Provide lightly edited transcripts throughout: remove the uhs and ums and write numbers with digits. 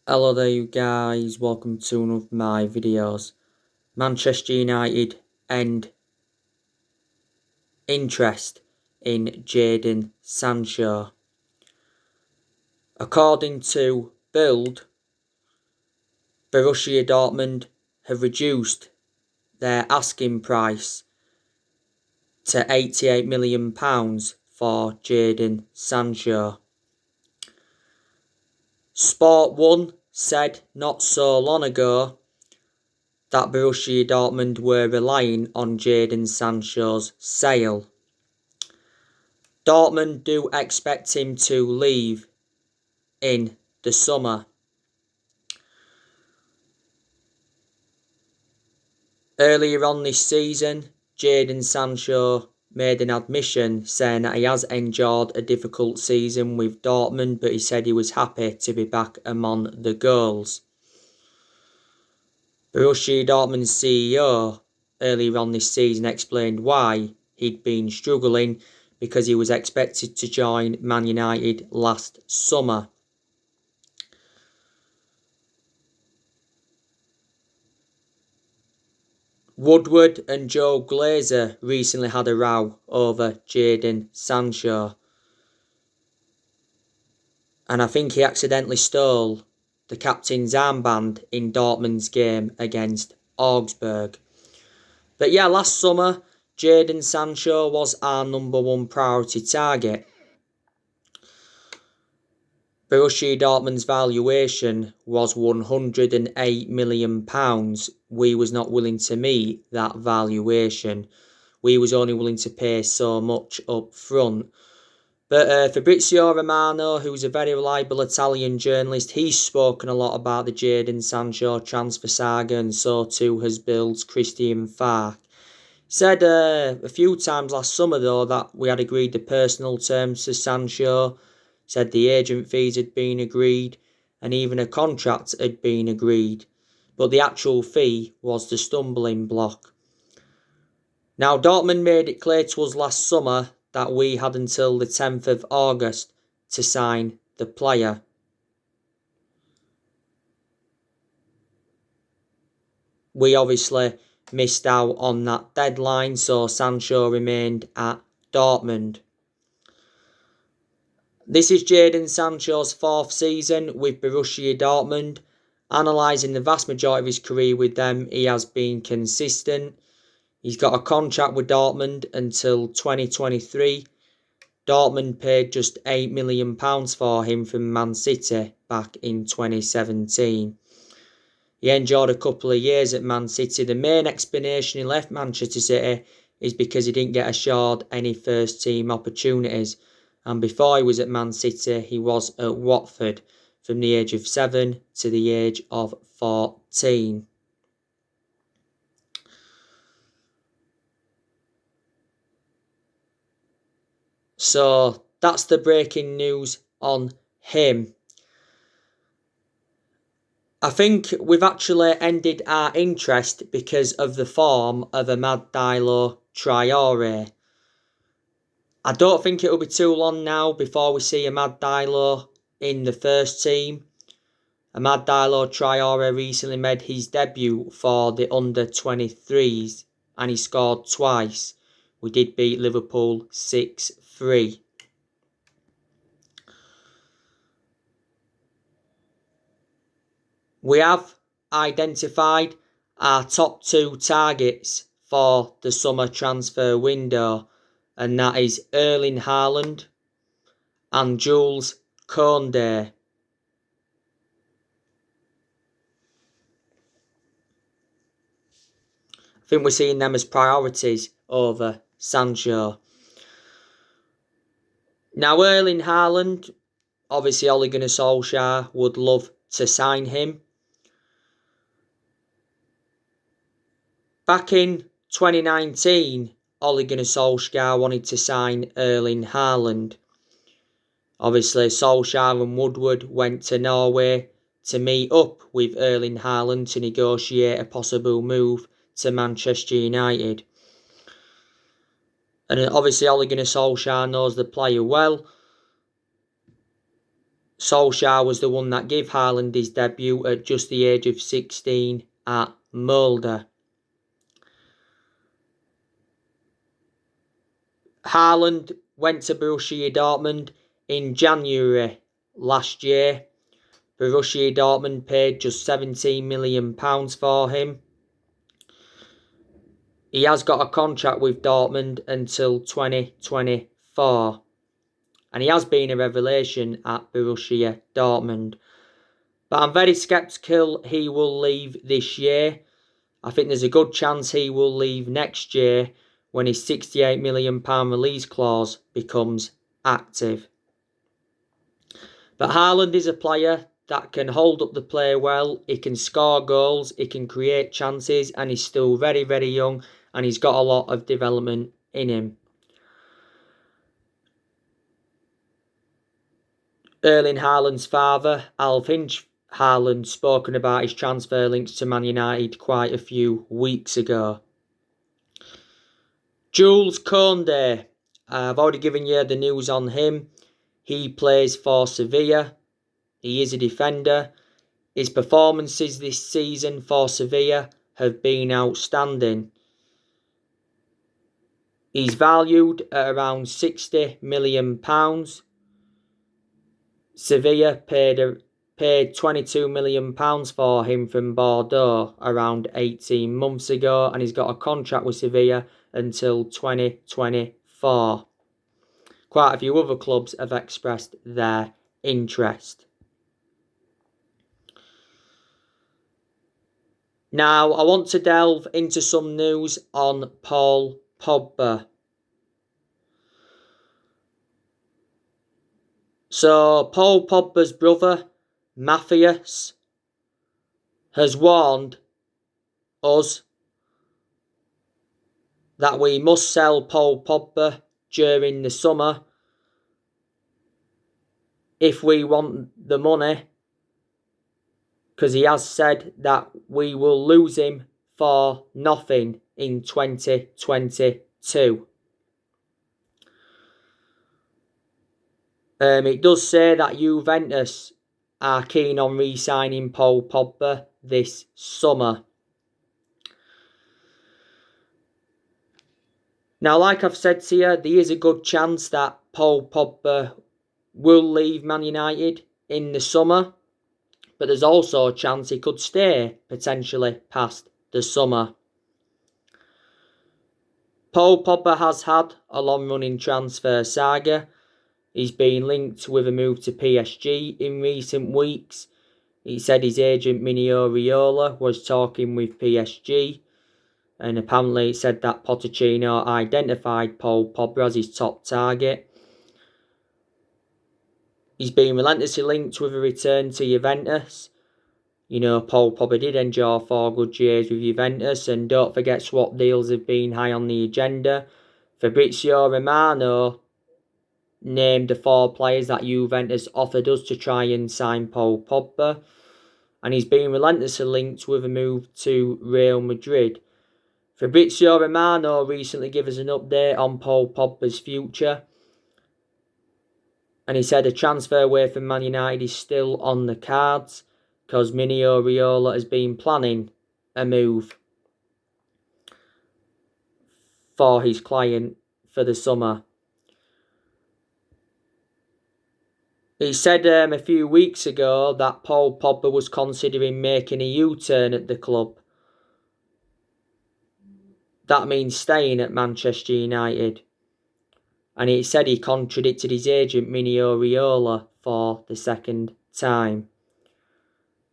Hello there you guys, welcome to one of my videos. Manchester United end interest in Jadon Sancho. According to Bild, Borussia Dortmund have reduced their asking price to £88 million for Jadon Sancho. Sport 1 said not so long ago that Borussia Dortmund were relying on Jadon Sancho's sale. Dortmund do expect him to leave in the summer. Earlier on this season, Jadon Sancho made an admission saying that he has endured a difficult season with Dortmund, but he said he was happy to be back among the goals. Borussia Dortmund's CEO earlier on this season explained why he'd been struggling because he was expected to join Man United last summer. Woodward and Joe Glazer recently had a row over Jadon Sancho. And I think he accidentally stole the captain's armband in Dortmund's game against Augsburg. But yeah, last summer, Jadon Sancho was our number one priority target. Borussia Dortmund's valuation was £108 million. We was not willing to meet that valuation. We was only willing to pay so much up front. But Fabrizio Romano, who's a very reliable Italian journalist, he's spoken a lot about the Jadon Sancho transfer saga, and so too has Bild's Christian Falk. Said a few times last summer, though, that we had agreed the personal terms to Sancho. Said the agent fees had been agreed, and even a contract had been agreed. But the actual fee was the stumbling block. Now, Dortmund made it clear to us last summer that we had until the 10th of August to sign the player. We obviously missed out on that deadline, so Sancho remained at Dortmund. This is Jadon Sancho's fourth season with Borussia Dortmund. Analysing the vast majority of his career with them, he has been consistent. He's got a contract with Dortmund until 2023. Dortmund paid just £8 million for him from Man City back in 2017. He endured a couple of years at Man City. The main explanation he left Manchester City is because he didn't get assured any first team opportunities. And before he was at Man City, he was at Watford from the age of 7 to the age of 14. So that's the breaking news on him. I think we've actually ended our interest because of the form of Amad Diallo Traore. I don't think it'll be too long now before we see Amad Diallo in the first team. Amad Diallo Traore recently made his debut for the under-23s and he scored twice. We did beat Liverpool 6-3. We have identified our top two targets for the summer transfer window, and that is Erling Haaland and Jules Koundé. I think we're seeing them as priorities over Sancho. Now, Erling Haaland, obviously Ole Gunnar Solskjaer would love to sign him. Back in 2019, Ole Gunnar Solskjaer wanted to sign Erling Haaland. Obviously, Solskjaer and Woodward went to Norway to meet up with Erling Haaland to negotiate a possible move to Manchester United. And obviously, Ole Gunnar Solskjaer knows the player well. Solskjaer was the one that gave Haaland his debut at just the age of 16 at Molde. Haaland went to Borussia Dortmund in January last year. Borussia Dortmund paid just £17 million for him. He has got a contract with Dortmund until 2024. And he has been a revelation at Borussia Dortmund. But I'm very sceptical he will leave this year. I think there's a good chance he will leave next year when his £68 million release clause becomes active. But Haaland is a player that can hold up the play well, he can score goals, he can create chances, and he's still very, very young, and he's got a lot of development in him. Erling Haaland's father, Alf-Inge Haaland, spoken about his transfer links to Man United quite a few weeks ago. Jules Koundé, I've already given you the news on him. He plays for Sevilla. He is a defender. His performances this season for Sevilla have been outstanding. He's valued at around £60 million. Sevilla paid £22 million for him from Bordeaux around 18 months ago, and he's got a contract with Sevilla until 2024. Quite a few other clubs have expressed their interest. Now, I want to delve into some news on Paul Pogba. So, Paul Pogba's brother, Matthias, has warned us that we must sell Paul Pogba during the summer if we want the money, because he has said that we will lose him for nothing in 2022. It does say that Juventus are keen on re-signing Paul Pogba this summer. Now, like I've said to you, there is a good chance that Paul Pogba will leave Man United in the summer, but there's also a chance he could stay potentially past the summer. Paul Pogba has had a long-running transfer saga. He's been linked with a move to PSG in recent weeks. He said his agent Mino Raiola was talking with PSG, and apparently it said that Pochettino identified Paul Pogba as his top target. He's been relentlessly linked with a return to Juventus. You know, Paul Pogba did enjoy 4 good years with Juventus, and don't forget swap deals have been high on the agenda. Fabrizio Romano named the 4 players that Juventus offered us to try and sign Paul Pogba, and he's been relentlessly linked with a move to Real Madrid. Fabrizio Romano recently gave us an update on Paul Pogba's future, and he said a transfer away from Man United is still on the cards because Mino Raiola has been planning a move for his client for the summer. He said a few weeks ago that Paul Pogba was considering making a U-turn at the club. That means staying at Manchester United. And he said he contradicted his agent Mino Raiola for the second time.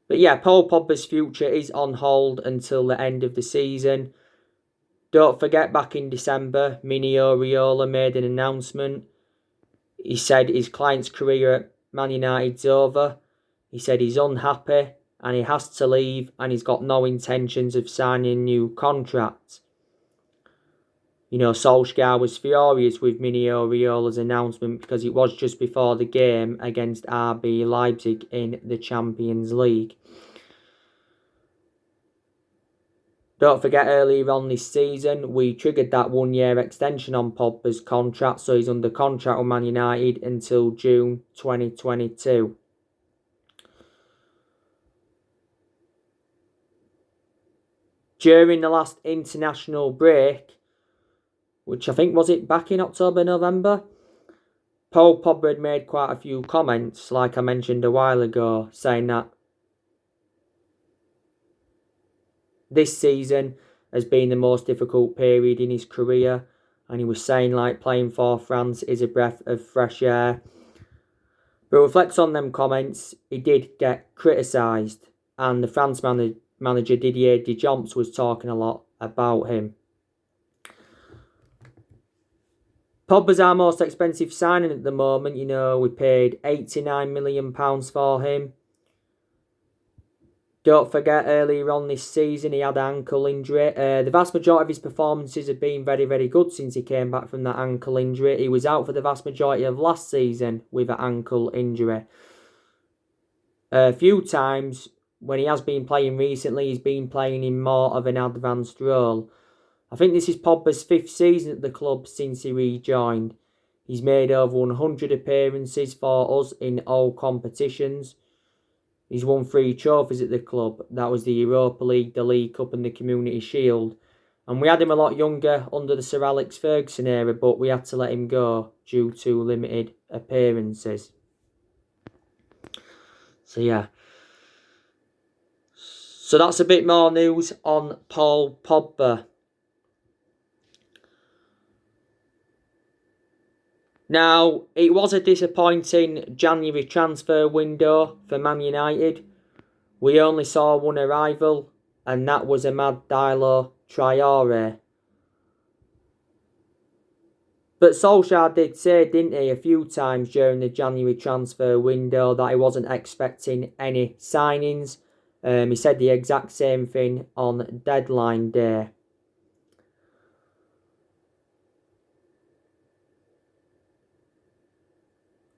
But yeah, Paul Pogba's future is on hold until the end of the season. Don't forget, back in December, Mino Raiola made an announcement. He said his client's career at Man United's over. He said he's unhappy and he has to leave, and he's got no intentions of signing a new contract. You know, Solskjaer was furious with Mino Raiola's announcement because it was just before the game against RB Leipzig in the Champions League. Don't forget, earlier on this season, we triggered that 1-year extension on Pogba's contract, so he's under contract with Man United until June 2022. During the last international break, which I think was it back in October, November, Paul Pogba had made quite a few comments, like I mentioned a while ago, saying that this season has been the most difficult period in his career, and he was saying like playing for France is a breath of fresh air. But reflects on them comments, he did get criticised, and the France manager Didier Deschamps was talking a lot about him. Pogba's our most expensive signing at the moment. You know, we paid £89 million for him. Don't forget, earlier on this season, he had an ankle injury. The vast majority of his performances have been very, very good since he came back from that ankle injury. He was out for the vast majority of last season with an ankle injury. A few times when he has been playing recently, he's been playing in more of an advanced role. I think this is Pogba's 5th season at the club since he rejoined. He's made over 100 appearances for us in all competitions. He's won 3 trophies at the club. That was the Europa League, the League Cup and the Community Shield. And we had him a lot younger under the Sir Alex Ferguson era, but we had to let him go due to limited appearances. So yeah. So that's a bit more news on Paul Pogba. Now, it was a disappointing January transfer window for Man United. We only saw one arrival, and that was Amad Diallo Traore. But Solskjaer did say, didn't he, a few times during the January transfer window that he wasn't expecting any signings. He said the exact same thing on deadline day.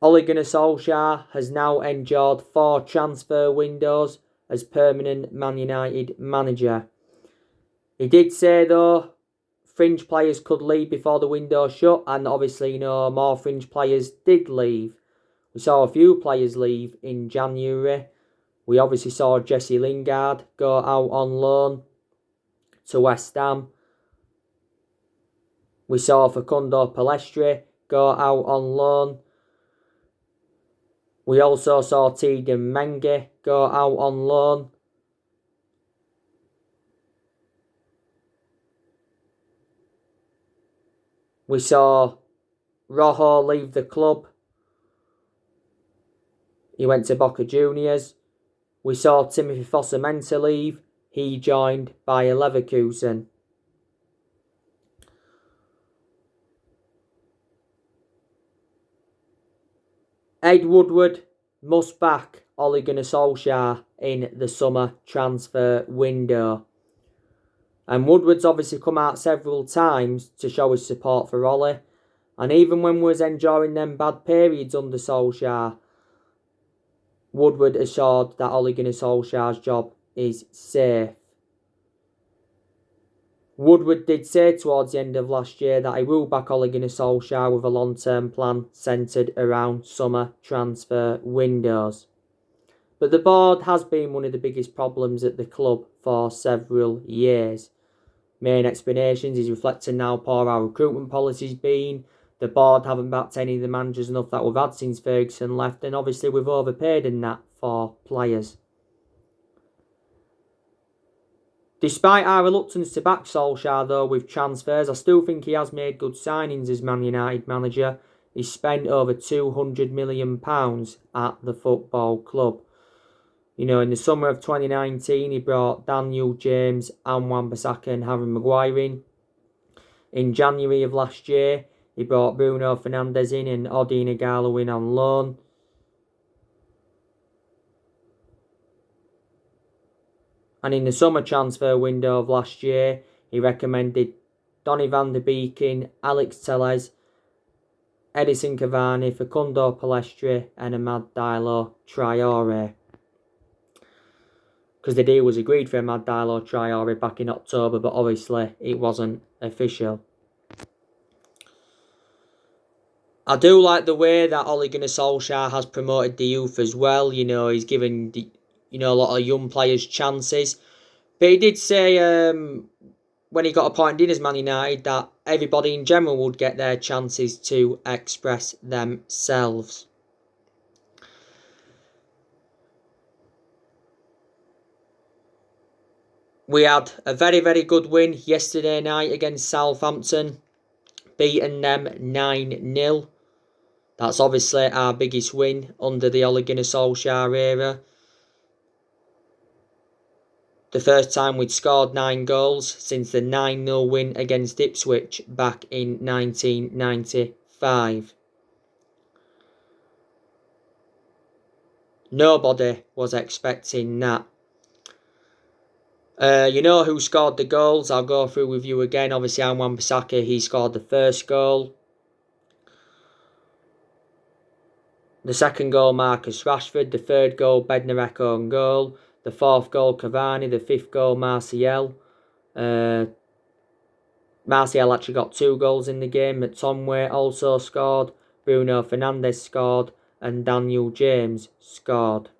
Ole Gunnar Solskjaer has now endured 4 transfer windows as permanent Man United manager. He did say though, fringe players could leave before the window shut, and obviously, you know, more fringe players did leave. We saw a few players leave in January. We obviously saw Jesse Lingard go out on loan to West Ham. We saw Facundo Pellistri go out on loan. We also saw Tiedemann Mengi go out on loan. We saw Rojo leave the club. He went to Boca Juniors. We saw Timothy Fosu-Mensah leave. He joined Bayer Leverkusen. Ed Woodward must back Ole Gunnar Solskjaer in the summer transfer window. And Woodward's obviously come out several times to show his support for Ole. And even when we was enjoying them bad periods under Solskjaer, Woodward assured that Ole Gunnar Solskjaer's job is safe. Woodward did say towards the end of last year that he will back Ole Gunnar Solskjaer with a long-term plan centred around summer transfer windows. But the board has been one of the biggest problems at the club for several years. Main explanations is reflecting now poor our recruitment policy's been. The board haven't backed any of the managers enough that we've had since Ferguson left, and obviously we've overpaid in that for players. Despite our reluctance to back Solskjaer though with transfers, I still think he has made good signings as Man United manager. He spent over £200 million at the football club. You know, in the summer of 2019, he brought Daniel James, Wan-Bissaka and Harry Maguire in. In January of last year, he brought Bruno Fernandes in and Odi Ighalo in on loan. And in the summer transfer window of last year, he recommended Donny van der Beek in, Alex Telles, Edison Cavani, Facundo Pellistri and Amad Diallo Traore. Because the deal was agreed for Amad Diallo Traore back in October, but obviously it wasn't official. I do like the way that Ole Gunnar Solskjaer has promoted the youth as well. You know, he's given a lot of young players chances. But he did say when he got appointed in as Man United that everybody in general would get their chances to express themselves. We had a very, very good win yesterday night against Southampton, beating them 9-0. That's obviously our biggest win under the Ole Gunnar Solskjaer era. The first time we'd scored 9 goals since the 9-0 win against Ipswich back in 1995. Nobody was expecting that. You know who scored the goals? I'll go through with you again. Obviously, Wan-Bissaka, he scored the first goal. The second goal, Marcus Rashford. The third goal, Bednarek own goal. The fourth goal, Cavani. The fifth goal, Martial. Martial actually got 2 goals in the game. McTominay also scored. Bruno Fernandes scored. And Daniel James scored.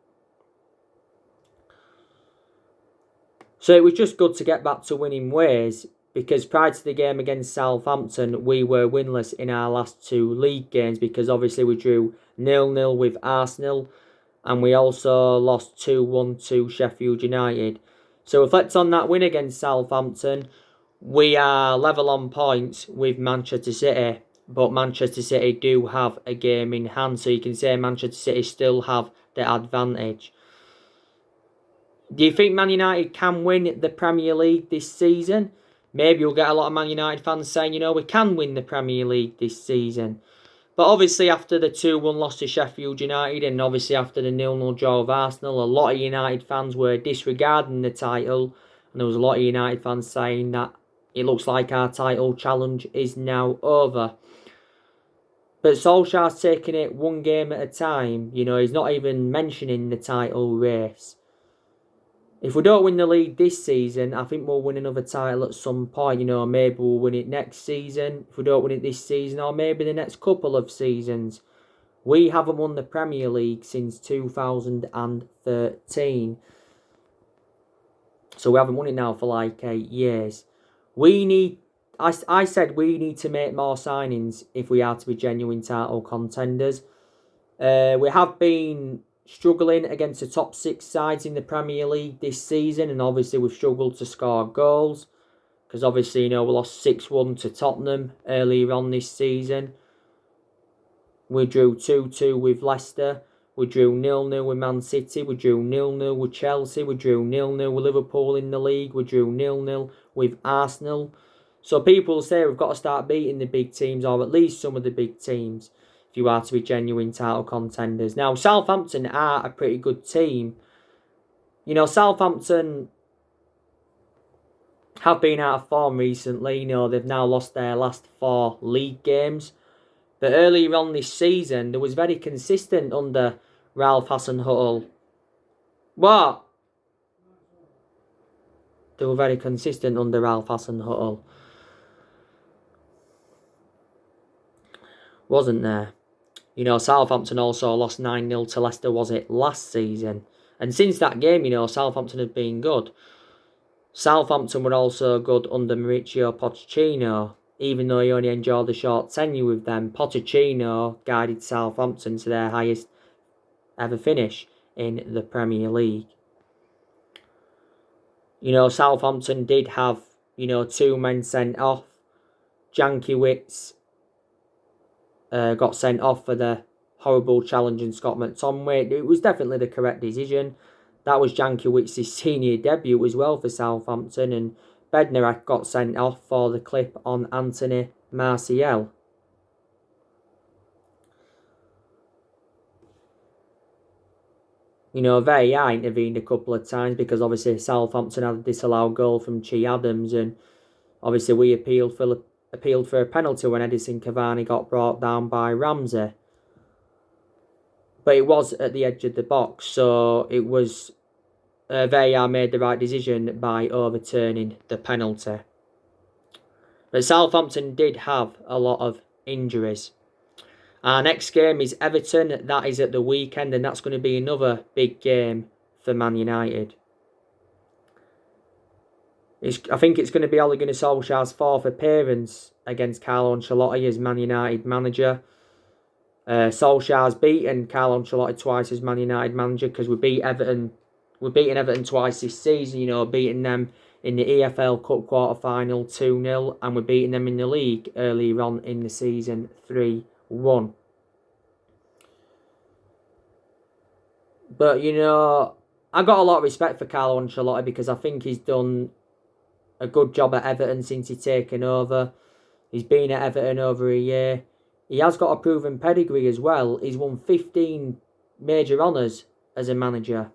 So it was just good to get back to winning ways, because prior to the game against Southampton, we were winless in our last 2 league games, because obviously we drew 0-0 with Arsenal and we also lost 2-1 to Sheffield United. So reflect on that win against Southampton, we are level on points with Manchester City, but Manchester City do have a game in hand, so you can say Manchester City still have the advantage. Do you think Man United can win the Premier League this season? Maybe you'll get a lot of Man United fans saying, you know, we can win the Premier League this season. But obviously after the 2-1 loss to Sheffield United and obviously after the 0-0 draw of Arsenal, a lot of United fans were disregarding the title. And there was a lot of United fans saying that it looks like our title challenge is now over. But Solskjaer's taking it one game at a time. You know, he's not even mentioning the title race. If we don't win the league this season, I think we'll win another title at some point. You know, maybe we'll win it next season. If we don't win it this season, or maybe the next couple of seasons. We haven't won the Premier League since 2013. So we haven't won it now for like 8 years. I said we need to make more signings if we are to be genuine title contenders. We have been struggling against the top 6 sides in the Premier League this season, and obviously we've struggled to score goals, because obviously, you know, we lost 6-1 to Tottenham earlier on this season. We drew 2-2 with Leicester. We drew 0-0 with Man City. We drew 0-0 with Chelsea. We drew 0-0 with Liverpool in the league. We drew 0-0 with Arsenal. So people say we've got to start beating the big teams, or at least some of the big teams, if you are to be genuine title contenders. Now, Southampton are a pretty good team. You know, Southampton have been out of form recently. You know, they've now lost their last 4 league games. But earlier on this season, they was very consistent under Ralph Hasenhüttl. What? They were very consistent under Ralph Hasenhüttl. Wasn't there? You know, Southampton also lost 9-0 to Leicester, was it, last season? And since that game, you know, Southampton have been good. Southampton were also good under Mauricio Pochettino. Even though he only enjoyed a short tenure with them, Pochettino guided Southampton to their highest ever finish in the Premier League. You know, Southampton did have, you know, 2 men sent off. Jankiewicz got sent off for the horrible challenge in Scott McTominay. It was definitely the correct decision. That was Jankiewicz's senior debut as well for Southampton, and Bednarek got sent off for the clip on Anthony Martial. You know, VAR intervened a couple of times because obviously Southampton had a disallowed goal from Che Adams, and obviously we appealed for a penalty when Edison Cavani got brought down by Ramsey. But it was at the edge of the box, so it was VAR made the right decision by overturning the penalty. But Southampton did have a lot of injuries. Our next game is Everton. That is at the weekend, and that's going to be another big game for Man United. I think it's going to be Ole Gunnar Solskjaer's 4th appearance against Carlo Ancelotti as Man United manager. Solskjaer's beaten Carlo Ancelotti twice as Man United manager, because we beat Everton. We're beating Everton twice this season, beating them in the EFL Cup quarter-final 2-0, and we're beating them in the league earlier on in the season 3-1. But, I got a lot of respect for Carlo Ancelotti, because I think he's done a good job at Everton since he's taken over. He's been at Everton over a year. He has got a proven pedigree as well. He's won 15 major honours as a manager.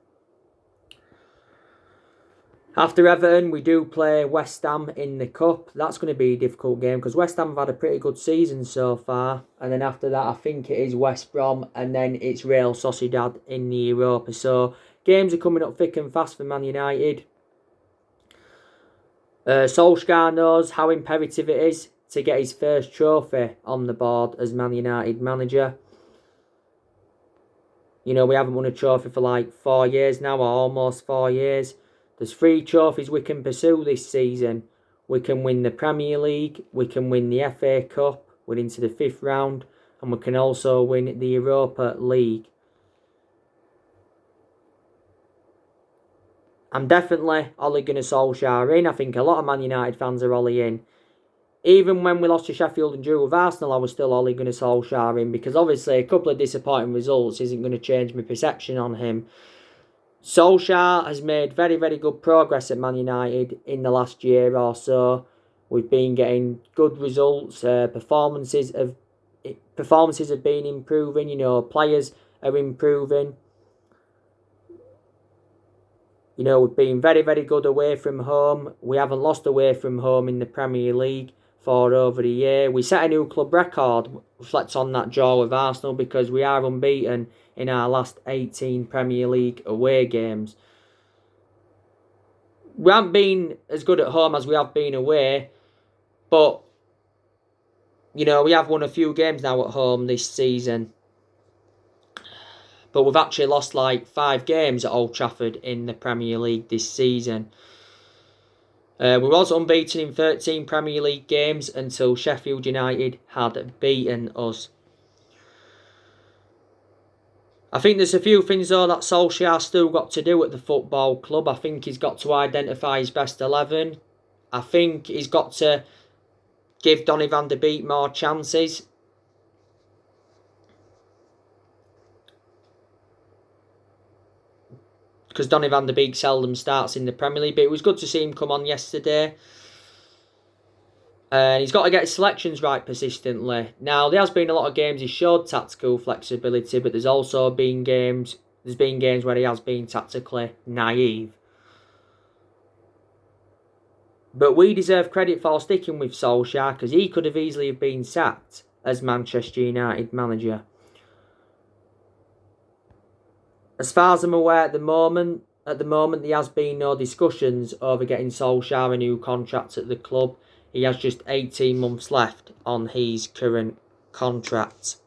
After Everton, we do play West Ham in the Cup. That's going to be a difficult game, because West Ham have had a pretty good season so far. And then after that, I think it is West Brom, and then it's Real Sociedad in the Europa. So games are coming up thick and fast for Man United. Solskjaer knows how imperative it is to get his first trophy on the board as Man United manager. We haven't won a trophy for like 4 years now, or almost 4 years. There's 3 trophies we can pursue this season. We can win the Premier League, we can win the FA Cup, we're into the 5th round, and we can also win the Europa League. I'm definitely Ole Gunnar Solskjaer in. I think a lot of Man United fans are Ole in. Even when we lost to Sheffield and drew with Arsenal, I was still Ole Gunnar Solskjaer in, because obviously a couple of disappointing results isn't going to change my perception on him. Solskjaer has made very, very good progress at Man United in the last year or so. We've been getting good results. Performances have been improving. Players are improving. We've been very, very good away from home. We haven't lost away from home in the Premier League for over a year. We set a new club record, reflects on that draw with Arsenal, because we are unbeaten in our last 18 Premier League away games. We haven't been as good at home as we have been away, but, we have won a few games now at home this season. But we've actually lost like 5 games at Old Trafford in the Premier League this season. We was unbeaten in 13 Premier League games until Sheffield United had beaten us. I think there's a few things though that Solskjaer still got to do at the football club. I think he's got to identify his best 11. I think he's got to give Donny van der Beek more chances. Because Donny van der Beek seldom starts in the Premier League. But it was good to see him come on yesterday. And he's got to get his selections right persistently. Now, there has been a lot of games he showed tactical flexibility, but there's also been games where he has been tactically naive. But we deserve credit for sticking with Solskjaer, because he could have easily been sacked as Manchester United manager. As far as I'm aware at the moment there has been no discussions over getting Solskjaer a new contract at the club. He has just 18 months left on his current contract.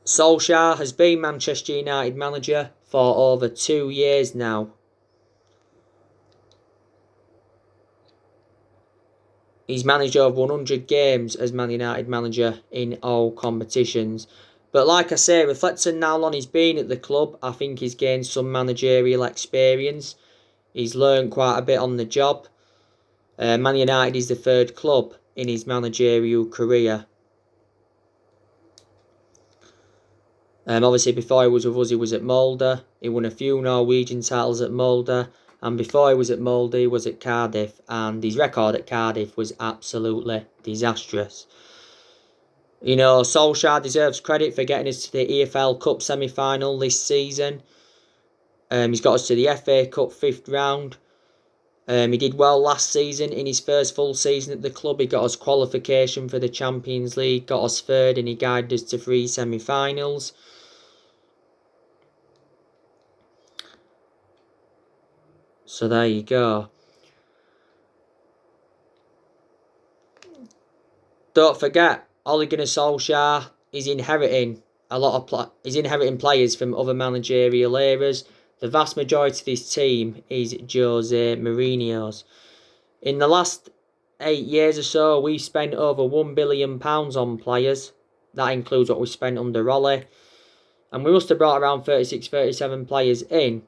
Solskjaer has been Manchester United manager for over 2 years now. He's managed over 100 games as Man United manager in all competitions. But like I say, reflecting now on he's been at the club, I think he's gained some managerial experience. He's learned quite a bit on the job. Man United is the 3rd club in his managerial career. Obviously, before he was with us, he was at Molde. He won a few Norwegian titles at Molde. And before he was at Molde, he was at Cardiff. And his record at Cardiff was absolutely disastrous. Solskjaer deserves credit for getting us to the EFL Cup semi-final this season. He's got us to the FA Cup 5th round. He did well last season in his first full season at the club. He got us qualification for the Champions League, got us 3rd, and he guided us to 3 semi-finals. So there you go. Don't forget, Ole Gunnar Solskjaer is inheriting players from other managerial eras. the vast majority of this team is Jose Mourinho's. In the last 8 years or so, we spent over £1 billion on players. That includes what we spent under Ollie. And we must have brought around 36, 37 players in.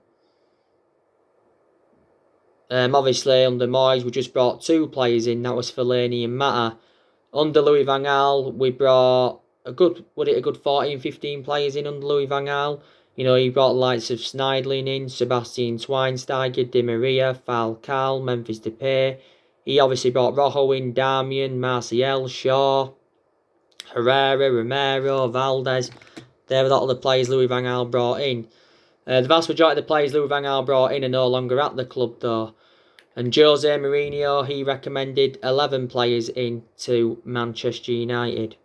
Obviously, under Moyes, we just brought 2 players in. That was Fellaini and Mata. Under Louis van Gaal, we brought a good 14, 15 players in under Louis van Gaal. You know, he brought the likes of Schneidlin in, Sebastian Schweinsteiger, Di Maria, Falcao, Memphis Depay. He obviously brought Rojo in, Darmian, Martial, Shaw, Herrera, Romero, Valdez. They're a lot of the players Louis van Gaal brought in. The vast majority of the players Louis van Gaal brought in are no longer at the club though. And Jose Mourinho, he recommended 11 players in to Manchester United.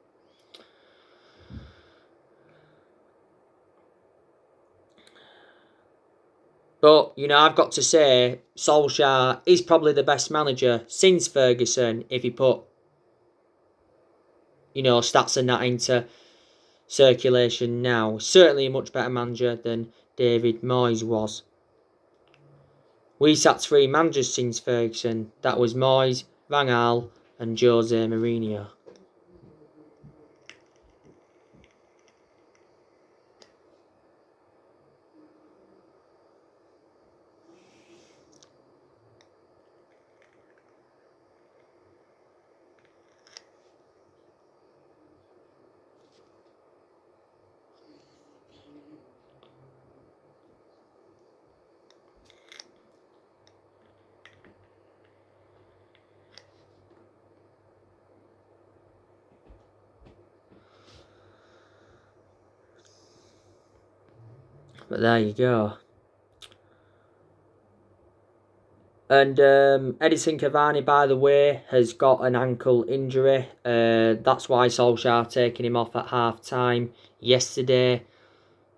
But, you know, I've got to say, Solskjaer is probably the best manager since Ferguson, if he put, you know, stats and that into circulation now. Certainly a much better manager than David Moyes was. We sacked 3 managers since Ferguson. That was Moyes, Van Gaal and Jose Mourinho. But there you go. And Edison Cavani, by the way, has got an ankle injury. That's why Solskjaer taking him off at half-time yesterday.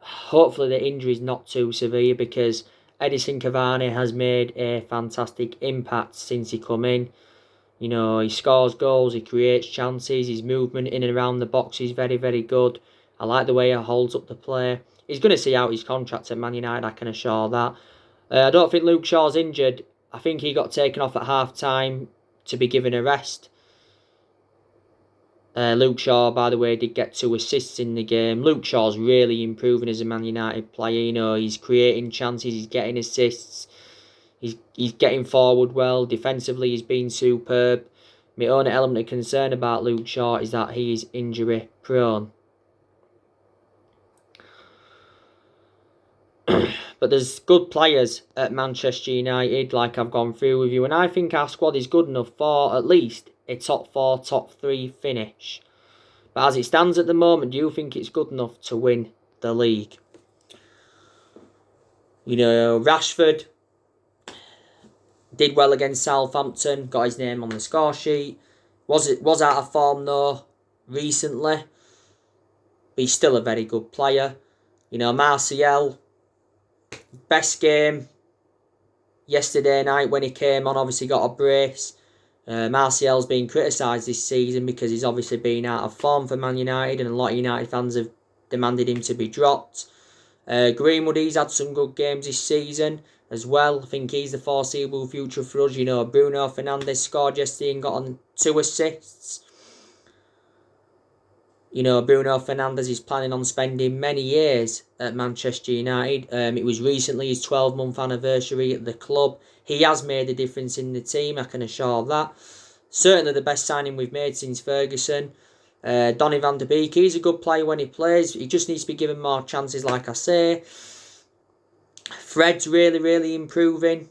Hopefully the injury is not too severe because Edison Cavani has made a fantastic impact since he come in. You know, he scores goals, he creates chances, his movement in and around the box is very, very good. I like the way he holds up the play. He's going to see out his contract at Man United, I can assure that. I don't think Luke Shaw's injured. I think he got taken off at half-time to be given a rest. Luke Shaw, by the way, did get 2 assists in the game. Luke Shaw's really improving as a Man United player. You know, he's creating chances, he's getting assists. He's getting forward well. Defensively, he's been superb. My only element of concern about Luke Shaw is that he is injury prone. But there's good players at Manchester United, like I've gone through with you. And I think our squad is good enough for at least a top 4, top 3 finish. But as it stands at the moment, do you think it's good enough to win the league? You know, Rashford did well against Southampton, got his name on the score sheet. Was out of form though recently, but he's still a very good player. You know, Martial, best game yesterday night when he came on, obviously got a brace. Martial's been criticised this season because he's obviously been out of form for Man United and a lot of United fans have demanded him to be dropped. Greenwood, he's had some good games this season as well. I think he's the foreseeable future for us. You know, Bruno Fernandes scored yesterday and got on 2 assists. You know, Bruno Fernandes is planning on spending many years at Manchester United. It was recently his 12-month anniversary at the club. He has made a difference in the team, I can assure that. Certainly the best signing we've made since Ferguson. Donny van de Beek, he's a good player when he plays. He just needs to be given more chances, like I say. Fred's really, really improving.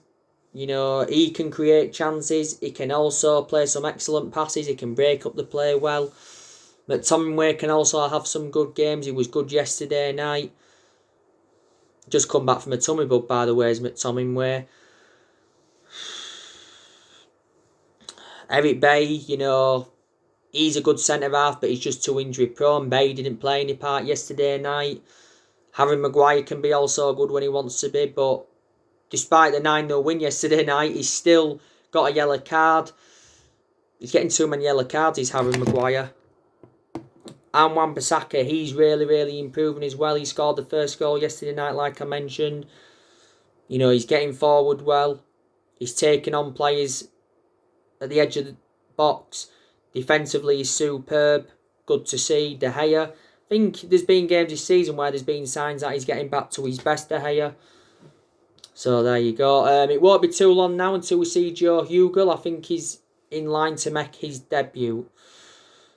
You know, he can create chances. He can also play some excellent passes. He can break up the play well. McTominay can also have some good games. He was good yesterday night. Just come back from a tummy bug, by the way, is McTominay. Eric Bay, you know, he's a good centre-half, but he's just too injury-prone. Bay didn't play any part yesterday night. Harry Maguire can be also good when he wants to be, but despite the 9-0 win yesterday night, he's still got a yellow card. He's getting too many yellow cards, he's Harry Maguire. And Wan-Bissaka, he's really, really improving as well. He scored the first goal yesterday night, like I mentioned. You know, he's getting forward well. He's taking on players at the edge of the box. Defensively, he's superb. Good to see. De Gea. I think there's been games this season where there's been signs that he's getting back to his best, De Gea. So there you go. It won't be too long now until we see Joe Hugel. I think he's in line to make his debut.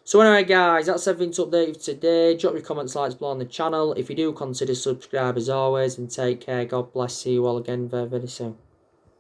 So anyway guys, that's everything to update you today. Drop your comments, likes below on the channel. If you do, consider subscribe as always, and take care. God bless. See you all again very, very soon.